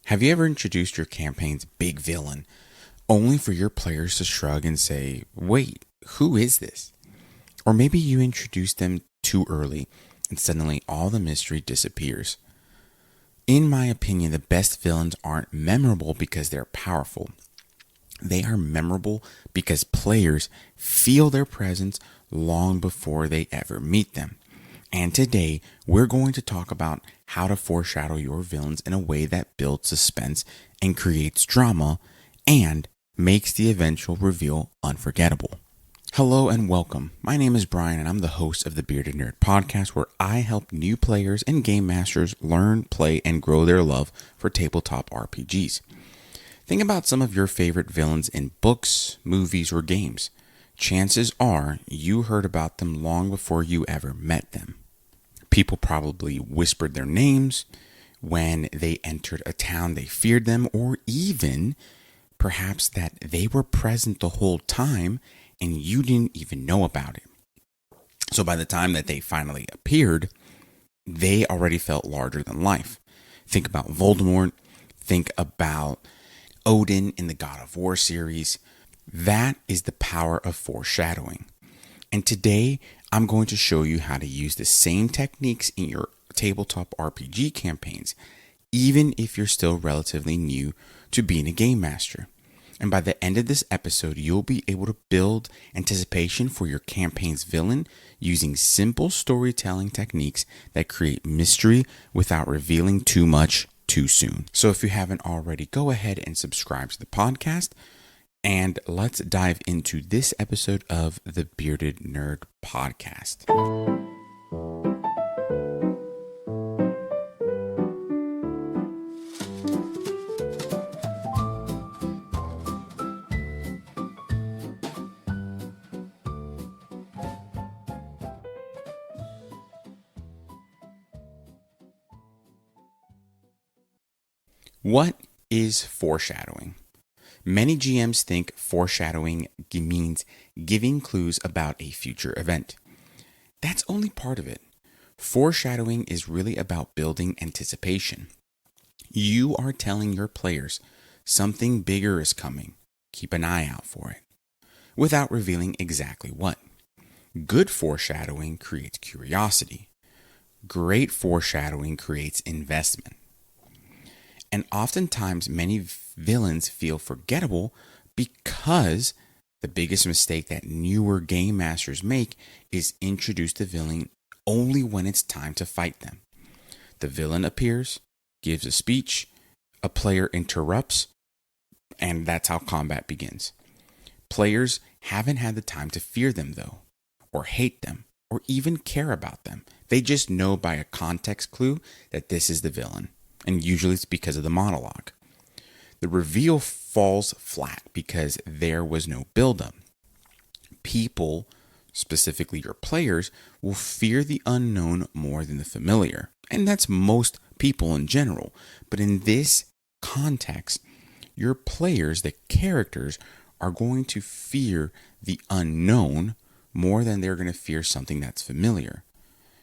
Have you ever introduced your campaign's big villain only for your players to shrug and say, wait, who is this? Or maybe you introduced them too early and suddenly all the mystery disappears. In my opinion, the best villains aren't memorable because they're powerful. They are memorable because players feel their presence long before they ever meet them. And today, we're going to talk about how to foreshadow your villains in a way that builds suspense and creates drama and makes the eventual reveal unforgettable. Hello and welcome. My name is Brian and I'm the host of the Bearded Nerd podcast, where I help new players and game masters learn, play, and grow their love for tabletop RPGs. Think about some of your favorite villains in books, movies, or games. Chances are you heard about them long before you ever met them. People probably whispered their names when they entered a town they feared them, or even perhaps that they were present the whole time and you didn't even know about it. So by the time that they finally appeared, they already felt larger than life. Think about Voldemort. Think about Odin in the God of War series. That is the power of foreshadowing. And today, I'm going to show you how to use the same techniques in your tabletop RPG campaigns, even if you're still relatively new to being a game master. And by the end of this episode, you'll be able to build anticipation for your campaign's villain using simple storytelling techniques that create mystery without revealing too much too soon. So if you haven't already, go ahead and subscribe to the podcast. And let's dive into this episode of the Bearded Nerd podcast. What is foreshadowing? Many GMs think foreshadowing means giving clues about a future event. That's only part of it. Foreshadowing is really about building anticipation. You are telling your players something bigger is coming. Keep an eye out for it, without revealing exactly what. Good foreshadowing creates curiosity. Great foreshadowing creates investment. And oftentimes, many villains feel forgettable because the biggest mistake that newer game masters make is introduce the villain only when it's time to fight them. The villain appears, gives a speech, a player interrupts, and that's how combat begins. Players haven't had the time to fear them, though, or hate them, or even care about them. They just know by a context clue that this is the villain. And usually it's because of the monologue. The reveal falls flat because there was no buildup. People, specifically your players, will fear the unknown more than the familiar. And that's most people in general. But in this context, your players, the characters, are going to fear the unknown more than they're going to fear something that's familiar.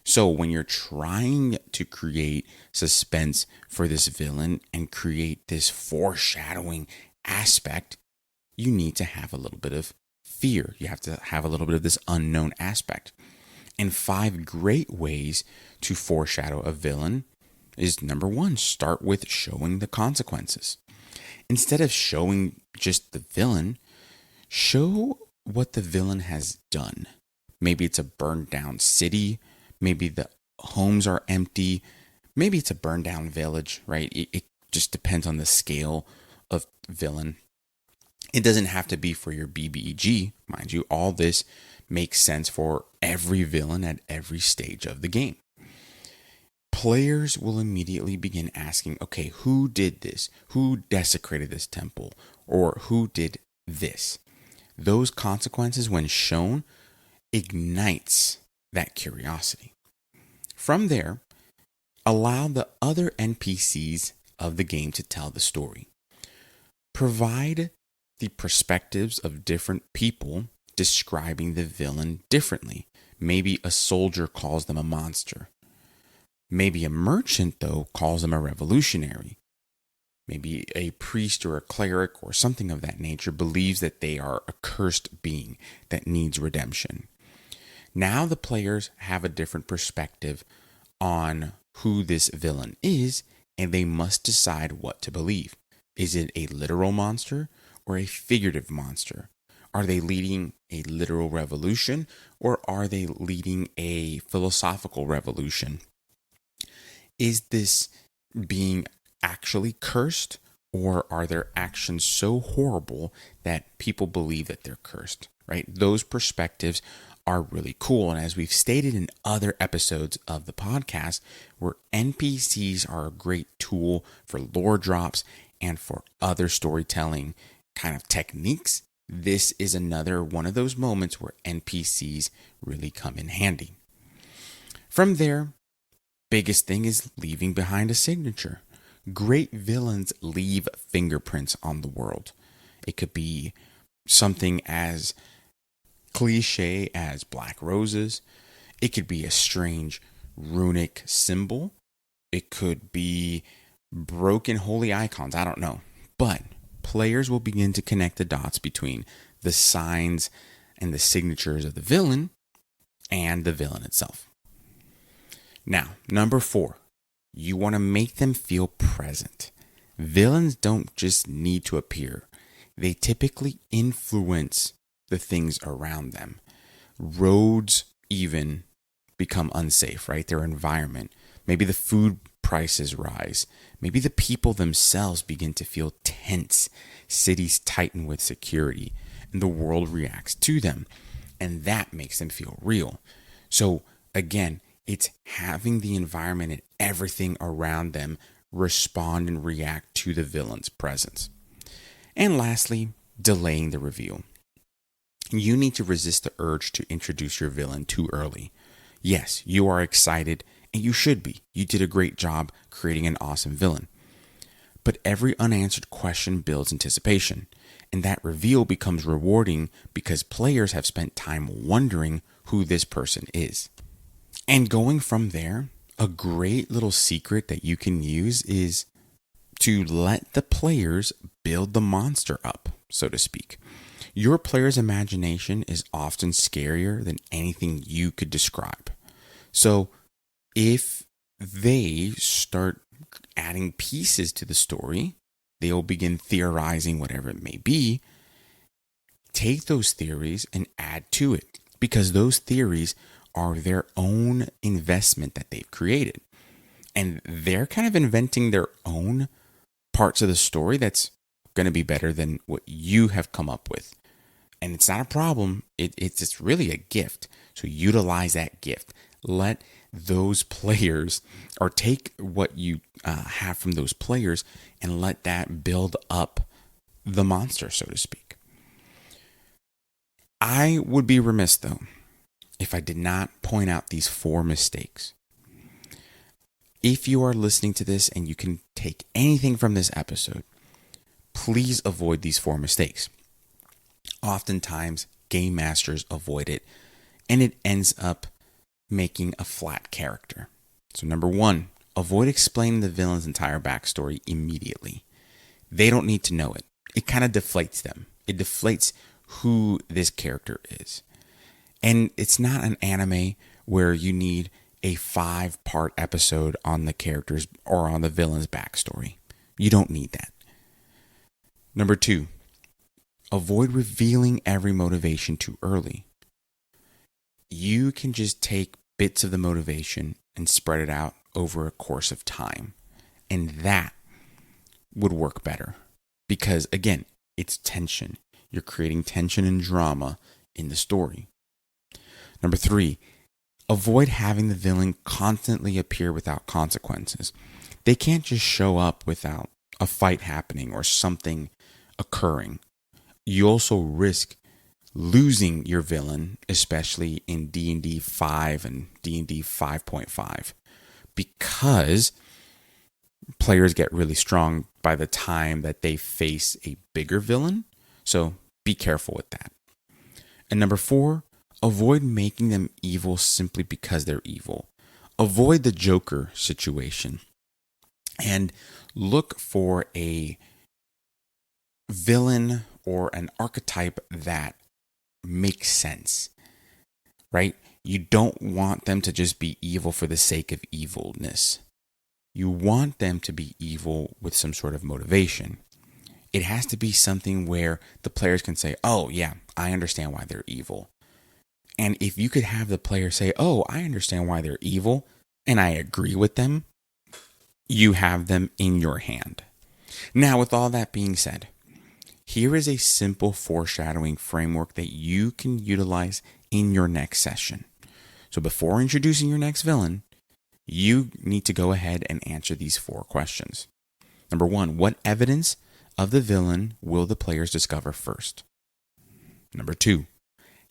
So when you're trying to create suspense for this villain and create this foreshadowing aspect, you need to have a little bit of fear. You have to have a little bit of this unknown aspect. And 5 great ways to foreshadow a villain is: number 1, start with showing the consequences. Instead of showing just the villain, show what the villain has done. Maybe it's a burned down city. Maybe the homes are empty. Maybe it's a burned down village, right? It just depends on the scale of villain. It doesn't have to be for your BBEG, mind you. All this makes sense for every villain at every stage of the game. Players will immediately begin asking, okay, who did this? Who desecrated this temple? Or who did this? Those consequences, when shown, ignites that curiosity. From there, allow the other NPCs of the game to tell the story. Provide the perspectives of different people describing the villain differently. Maybe a soldier calls them a monster. Maybe a merchant, though, calls them a revolutionary. maybe a priest or a cleric or something of that nature, believes that they are a cursed being that needs redemption. Now the players have a different perspective on who this villain is, and they must decide what to believe. Is it a literal monster or a figurative monster? Are they leading a literal revolution or are they leading a philosophical revolution? Is this being actually cursed, or are their actions so horrible that people believe that they're cursed, right? Those perspectives are really cool. And as we've stated in other episodes of the podcast, where NPCs are a great tool for lore drops and for other storytelling kind of techniques, this is another one of those moments where NPCs really come in handy. From there, biggest thing is leaving behind a signature. Great villains leave fingerprints on the world. It could be something as cliche as black roses. It could be a strange runic symbol. It could be broken holy icons. I don't know. But players will begin to connect the dots between the signs and the signatures of the villain and the villain itself. Now, number 4, you want to make them feel present. Villains don't just need to appear. They typically influence the things around them. Roads even become unsafe, right? Their environment. Maybe the food prices rise. Maybe the people themselves begin to feel tense. Cities tighten with security, and the world reacts to them. And that makes them feel real. So again, it's having the environment and everything around them respond and react to the villain's presence. And lastly, delaying the reveal. You need to resist the urge to introduce your villain too early. Yes, you are excited, and you should be. You did a great job creating an awesome villain. But every unanswered question builds anticipation, and that reveal becomes rewarding because players have spent time wondering who this person is. And going from there, a great little secret that you can use is to let the players build the monster up, so to speak. Your player's imagination is often scarier than anything you could describe. So if they start adding pieces to the story, they'll begin theorizing whatever it may be. Take those theories and add to it, because those theories are their own investment that they've created. And they're kind of inventing their own parts of the story that's going to be better than what you have come up with. And it's not a problem. It's really a gift. So utilize that gift. Let those players, or take what you have from those players and let that build up the monster, so to speak. I would be remiss, though, if I did not point out these 4 mistakes. If you are listening to this and you can take anything from this episode, please avoid these 4 mistakes. Oftentimes, game masters avoid it, and it ends up making a flat character. So number 1, avoid explaining the villain's entire backstory immediately. They don't need to know it. It kind of deflates them. It deflates who this character is. And it's not an anime where you need a 5-part episode on the characters or on the villain's backstory. You don't need that. Number 2, avoid revealing every motivation too early. You can just take bits of the motivation and spread it out over a course of time. And that would work better. Because again, it's tension. You're creating tension and drama in the story. Number 3, avoid having the villain constantly appear without consequences. They can't just show up without a fight happening or something occurring. You also risk losing your villain, especially in D&D 5 and D&D 5.5, because players get really strong by the time that they face a bigger villain. So be careful with that. And number 4, avoid making them evil simply because they're evil. Avoid the Joker situation and look for a villain or an archetype that makes sense, right? You don't want them to just be evil for the sake of evilness. You want them to be evil with some sort of motivation. It has to be something where the players can say, oh, yeah, I understand why they're evil. And if you could have the player say, oh, I understand why they're evil, and I agree with them, you have them in your hand. Now, with all that being said, here is a simple foreshadowing framework that you can utilize in your next session. So before introducing your next villain, you need to go ahead and answer these 4 questions. Number 1, what evidence of the villain will the players discover first? Number 2,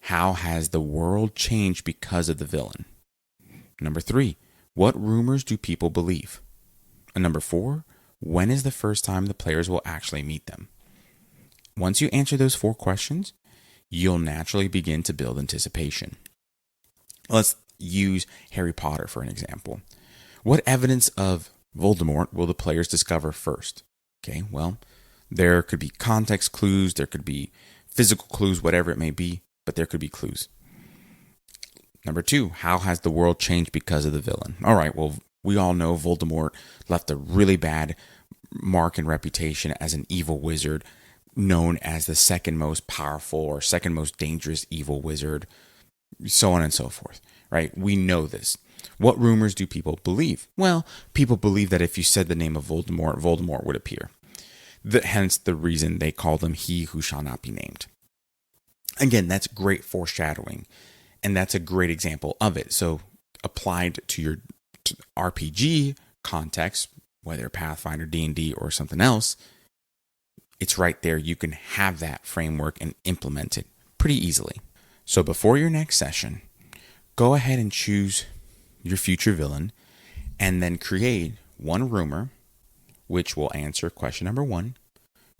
how has the world changed because of the villain? Number 3, what rumors do people believe? And number 4, when is the first time the players will actually meet them? Once you answer those 4 questions, you'll naturally begin to build anticipation. Let's use Harry Potter for an example. What evidence of Voldemort will the players discover first? Okay, well, there could be context clues, there could be physical clues, whatever it may be, but there could be clues. Number 2, how has the world changed because of the villain? All right, well, we all know Voldemort left a really bad mark and reputation as an evil wizard, known as the second most powerful or second most dangerous evil wizard, so on and so forth, right? We know this. What rumors do people believe? Well, people believe that if you said the name of Voldemort, Voldemort would appear. Hence the reason they call him he who shall not be named. Again, that's great foreshadowing, and that's a great example of it. So applied to your RPG context, whether Pathfinder, D&D, or something else, it's right there. You can have that framework and implement it pretty easily. So before your next session, go ahead and choose your future villain and then create 1 rumor, which will answer question number 1.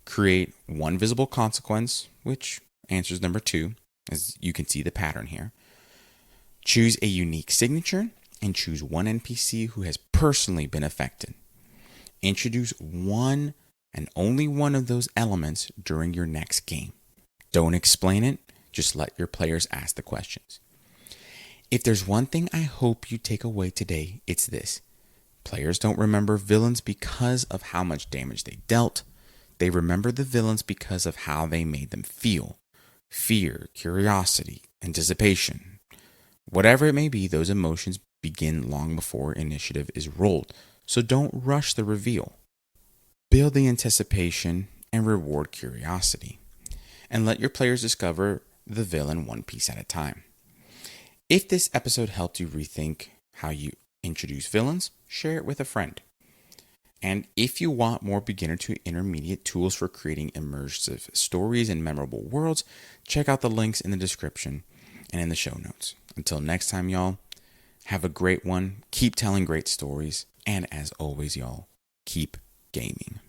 Create 1 visible consequence, which answers number 2, as you can see the pattern here. Choose a unique signature and choose 1 NPC who has personally been affected. Introduce 1 and only 1 of those elements during your next game. Don't explain it, just let your players ask the questions. If there's one thing I hope you take away today, it's this. Players don't remember villains because of how much damage they dealt. They remember the villains because of how they made them feel. Fear, curiosity, anticipation. Whatever it may be, those emotions begin long before initiative is rolled. So don't rush the reveal. Build the anticipation and reward curiosity. And let your players discover the villain 1 piece at a time. If this episode helped you rethink how you introduce villains, share it with a friend. And if you want more beginner to intermediate tools for creating immersive stories and memorable worlds, check out the links in the description and in the show notes. Until next time, y'all, have a great one. Keep telling great stories. And as always, y'all, keep gaming.